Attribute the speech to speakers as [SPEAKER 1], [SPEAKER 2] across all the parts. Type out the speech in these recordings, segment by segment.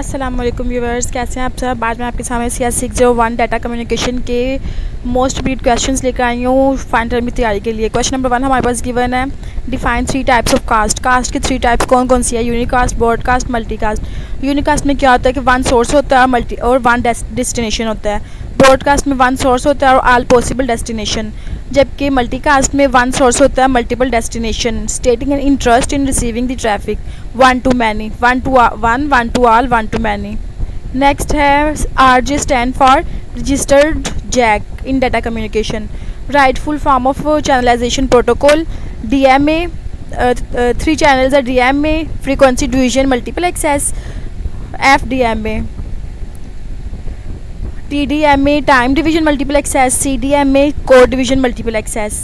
[SPEAKER 1] अस्सलाम-ओ-allaikum viewers, कैसे हैं आप सब। आज मैं आपके सामने cs601 डाटा कम्युनिकेशन के मोस्ट रिपीट क्वेश्चंस लेकर आई हूँ फाइनल टर्म की तैयारी के लिए। क्वेश्चन नंबर 1 हमारे पास गिवन है, define 3 types of cast. Cast के 3 टाइप्स कौन कौन सी है? Unicast, broadcast, multicast. यूनिकास्ट में क्या होता है कि 1 सोर्स होता है और 1 डेस्टिनेशन होता है। ब्रॉडकास्ट में 1 सोर्स होता है और ऑल पॉसिबल डेस्टिनेशन, जबकि मल्टीकास्ट में 1 सोर्स होता है multiple destination. स्टेटिंग an interest in receiving the traffic, 1 to many, 1 to 1, 1 to all, 1 to many। Next है RJ stand for registered jack in data communication. Right full form of channelization protocol, DMA। 3 channels है DMA, frequency division multiple access, FDMA। TDMA time division multiple access, CDMA code division multiple access.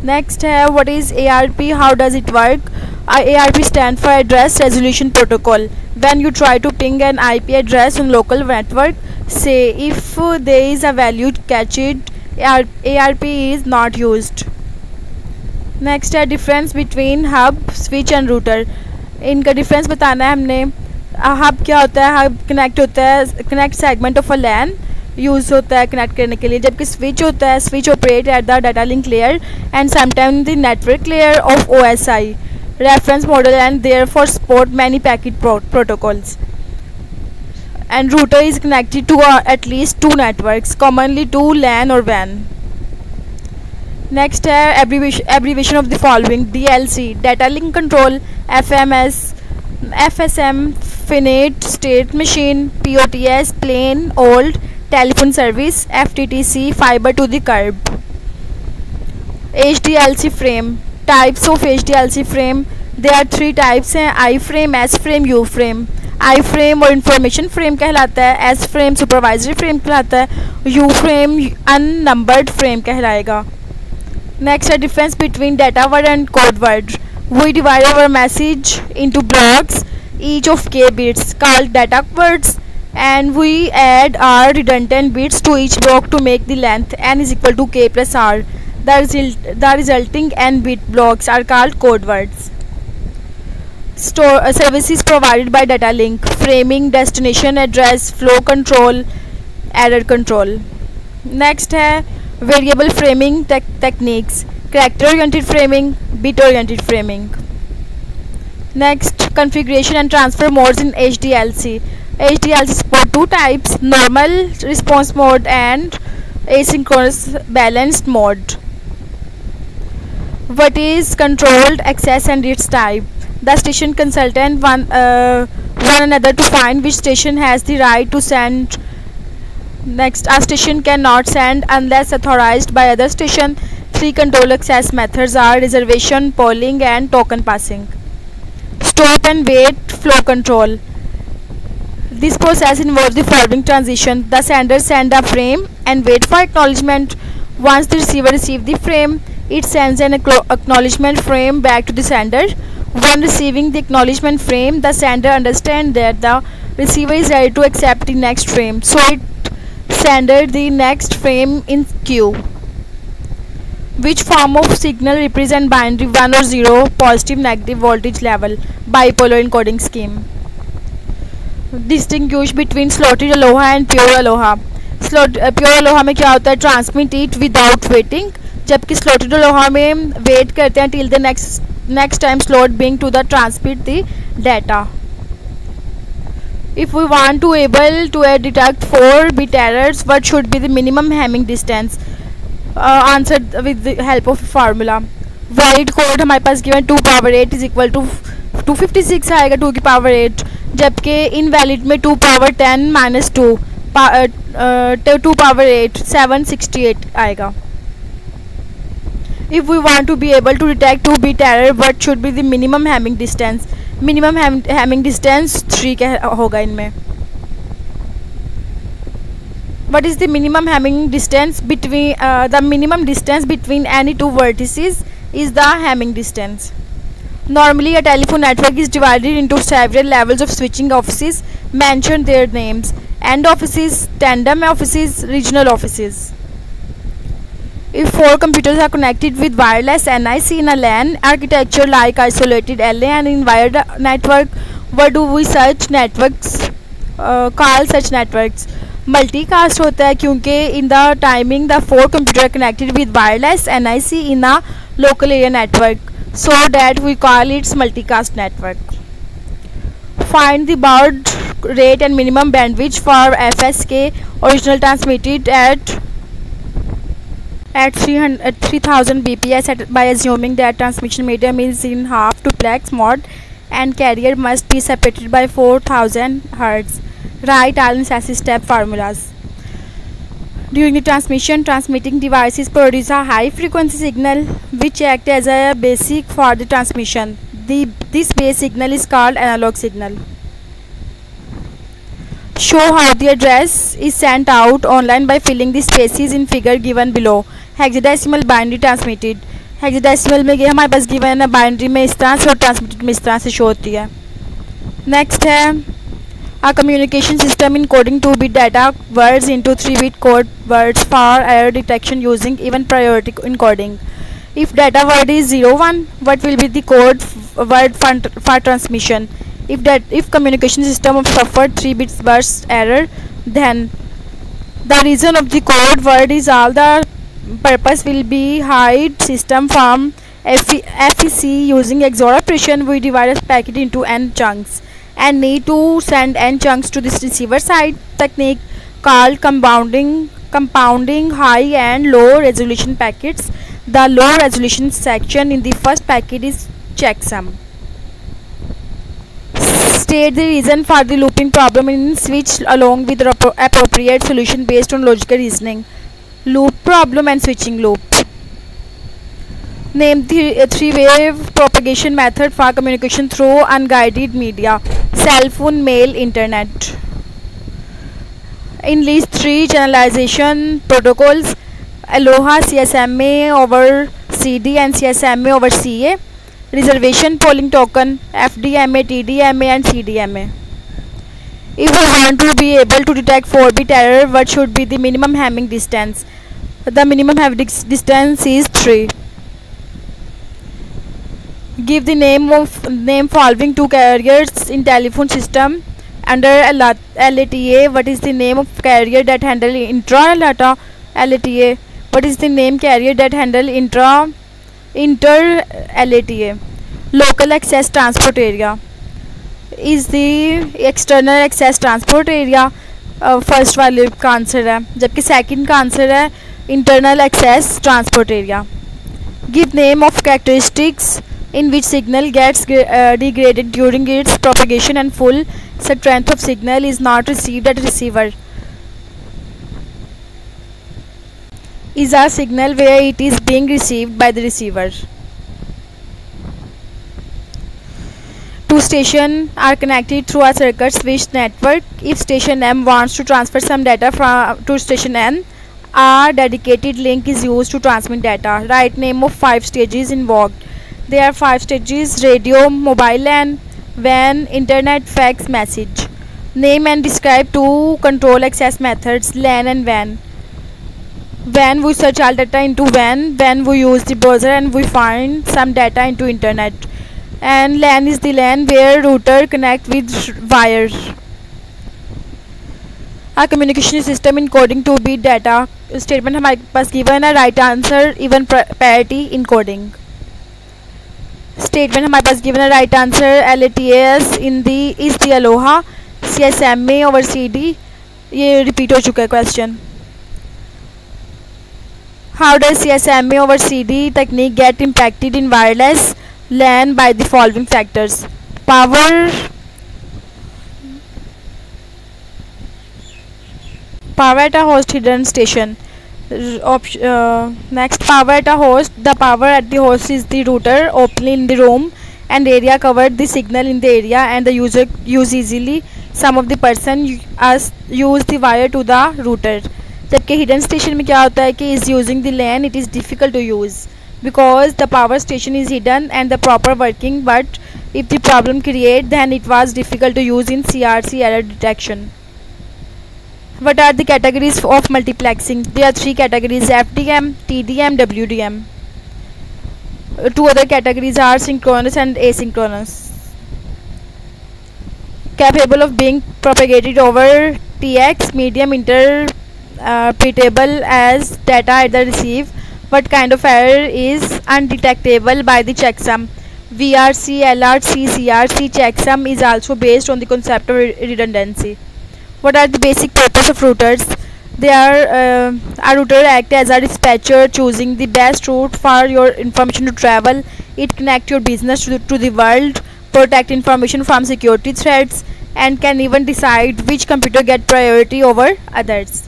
[SPEAKER 1] Next है what is ARP, how does it work. ARP stand for address resolution protocol. When you try to ping an IP address on local network, say if there is a value cached, ARP is not used. Next है difference between hub, switch and router. इनका difference बताना है हमने। Hub क्या होता है? Hub connect होता है, connect segment of a LAN use होता है कनेक्ट करने के लिए, जबकि स्विच होता है, switch operate at the data link layer and sometime the network layer of OSI reference model and therefore support many packet protocols. And router is connected to at least 2 networks, commonly to LAN or WAN. Next है abbreviation of the following: DLC data link control, FMS, FSM finite state machine, POTS plain old telephone service, FTTC fiber to the curb। HDLC frame, types of HDLC frame, they are 3 types हैं: I frame, S frame, U frame. I frame और information frame कहलाता है, S frame supervisory frame कहलाता है, U frame unnumbered frame कहलाएगा। Next है difference between data word and code word. We divide our message into blocks each of k bits called data words and we add our redundant bits to each block to make the length n is equal to k plus r. The resulting n bit blocks are called code words. Services provided by data link: framing, destination address, flow control, error control. Next है variable framing techniques: character oriented framing, bit oriented framing. Next, configuration and transfer modes in HDLC. HDLC support 2 types: normal response mode and asynchronous balanced mode. What is controlled access and its type? The station consultant one another to find which station has the right to send. Next, a station cannot send unless authorized by other station. 3 control access methods are reservation, polling and token passing. Stop and wait flow control. This process involves the following transition: the sender send a frame and wait for acknowledgement. Once the receiver receives the frame, it sends an acknowledgement frame back to the sender. When receiving the acknowledgement frame, the sender understands that the receiver is ready to accept the next frame, so it sends the next frame in queue. Which form of signal represent binary 1 or 0, positive negative voltage level, bipolar encoding scheme? Distinguish between slotted aloha and pure aloha. Pure aloha में क्या होता है? Transmit it without waiting, जबकि slotted aloha में wait करते हैं till the next time slot being to the transmit the data. If we want to able to detect 4 bit errors, what should be the minimum Hamming distance? Answer with the help of formula. Valid code हमारे पास given 2 power 8 is equal to 256 आएगा 2 की power 8, जबकि invalid में 2 power 10 minus 2 2 power 8 768 आएगा। If we want to be able to detect 2 bit error, what should be the minimum Hamming distance? Minimum Hamming distance 3 होगा इनमें। What is the minimum Hamming distance between the minimum distance between any 2 vertices is the Hamming distance. Normally, a telephone network is divided into several levels of switching offices. Mention their names: end offices, tandem offices, regional offices. If 4 computers are connected with wireless NIC in a LAN architecture like isolated LAN and wired network, what do we such networks call such networks. Multicast होता है क्योंकि in the timing the four computer connected with wireless NIC in a local area network, so that we call it multicast network. Find the baud rate and minimum bandwidth for FSK original transmitted at 3000 bps by assuming that transmission medium is in half duplex mode and carrier must be separated by 4000 Hz. Write all necessary step formulas. During the transmission, transmitting devices produce a high frequency signal which acts as a basic for the transmission. This base signal is called analog signal. Show how the address is sent out online by filling the spaces in figure given below. Hexadecimal binary transmitted. Hexadecimal में हमारे पास given है, binary में इस तरह से और transmitted में इस तरह से show होती है. Next है a communication system encoding 2-bit data words into 3-bit code words for error detection using even priority encoding. If data word is 01, what will be the code word for transmission? If communication system of suffered 3-bit burst error, then the reason of the code word is all the purpose will be hide system from FEC. Using XOR operation, we divide a packet into n chunks and need to send n chunks to this receiver side. Technique called compounding high and low resolution packets. The low resolution section in the first packet is checksum. State the reason for the looping problem in switch along with the appropriate solution based on logical reasoning. Loop problem and switching loop. Name the three-wave propagation method for communication through unguided media: cell phone, mail, internet. Enlist 3 channelization protocols: Aloha, CSMA over CD and CSMA over CA. Reservation polling token: FDMA, TDMA and CDMA. If we want to be able to detect 4-bit error, what should be the minimum Hamming distance? The minimum Hamming distance is 3. Give the name following two carriers in telephone system under LATA. What is the name of carrier that handle intra LATA? What is the name carrier that handle inter LATA? Local access transport area is the external access transport area. First वाले का answer है, जबकि second का answer है internal access transport area. Give name of characteristics in which signal gets degraded during its propagation and full strength of signal is not received at receiver. Is a signal where it is being received by the receiver. Two stations are connected through a circuit switch network. If station M wants to transfer some data to station N, a dedicated link is used to transmit data. Write name of 5 stages involved. There are 5 stages: radio, mobile, and WAN, internet, fax, message. Name and describe 2 control access methods: LAN and WAN. WAN, we search all data into WAN. WAN, we use the browser and we find some data into internet. And LAN is the LAN where router connect with wire. A communication system encoding 2-bit data. Statement हमारे पास given है. Right answer even parity encoding. Statement हमारे पास given है. Right answer LATAS is the Aloha, CSMA over CD. ये repeat हो चुका है question. How does CSMA over CD technique get impacted in wireless LAN by the following factors? Power at a host hidden station. Next, power at a host. The power at the host is the router openly in the room and area covered the signal in the area, and the user use easily. Some of the person use the wire to the router. जबकि hidden station में क्या होता है कि is using the LAN, it is difficult to use because the power station is hidden and the proper working, but if the problem create, then it was difficult to use in CRC error detection. What are the categories of multiplexing? There are 3 categories: FDM, TDM, WDM. 2 other categories are synchronous and asynchronous. capable of being propagated over TX medium interpretable as data at the receive. What kind of error is undetectable by the checksum? VRC, LRC, CRC checksum is also based on the concept of redundancy. What are the basic purpose of routers? They are a router act as a dispatcher, choosing the best route for your information to travel. It connect your business to the world, protect information from security threats, and can even decide which computer get priority over others.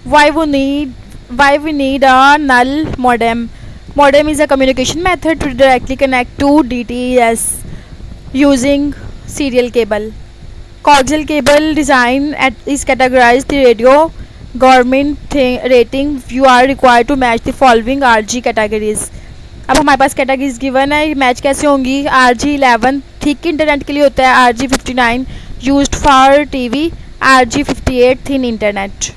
[SPEAKER 1] Why we need a null modem? Modem is a communication method to directly connect to DTS using serial cable. Coaxial cable design is categorized the radio government rating. You are required to match the following RG categories. अब हमारे पास categories given है, match कैसे होंगी? RG11 thick internet के लिए होता है, RG59 used for TV, RG58 thin internet.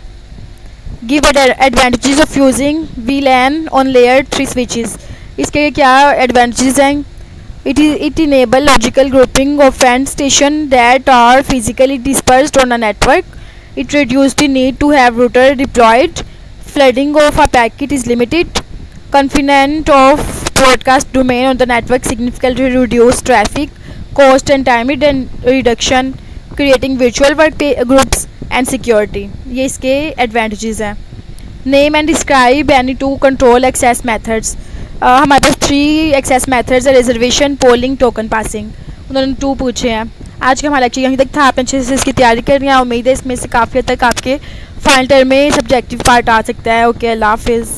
[SPEAKER 1] Give advantages of using VLAN on layer 3 switches. इसके क्या एडवांटेजेस हैं? It enable logical grouping of end station that are physically dispersed on a network. It reduces the need to have router deployed. Flooding of a packet is limited. Confinement of broadcast domain on the network significantly reduce traffic cost and time reduction, creating virtual work groups and security. ये इसके advantages हैं. Name and describe any two control access methods. हमारे पास 3 access methods है, reservation, polling, token passing. उन्होंने 2 पूछे हैं. आज का हमारा लेक्चर यहीं तक था. आपने अच्छे से इसकी तैयारी करनी है. उम्मीद है इसमें से काफ़ी हद तक आपके फाइनल टर्म में सब्जेक्टिव पार्ट आ सकता है. ओके, अल्लाह हाफिज़.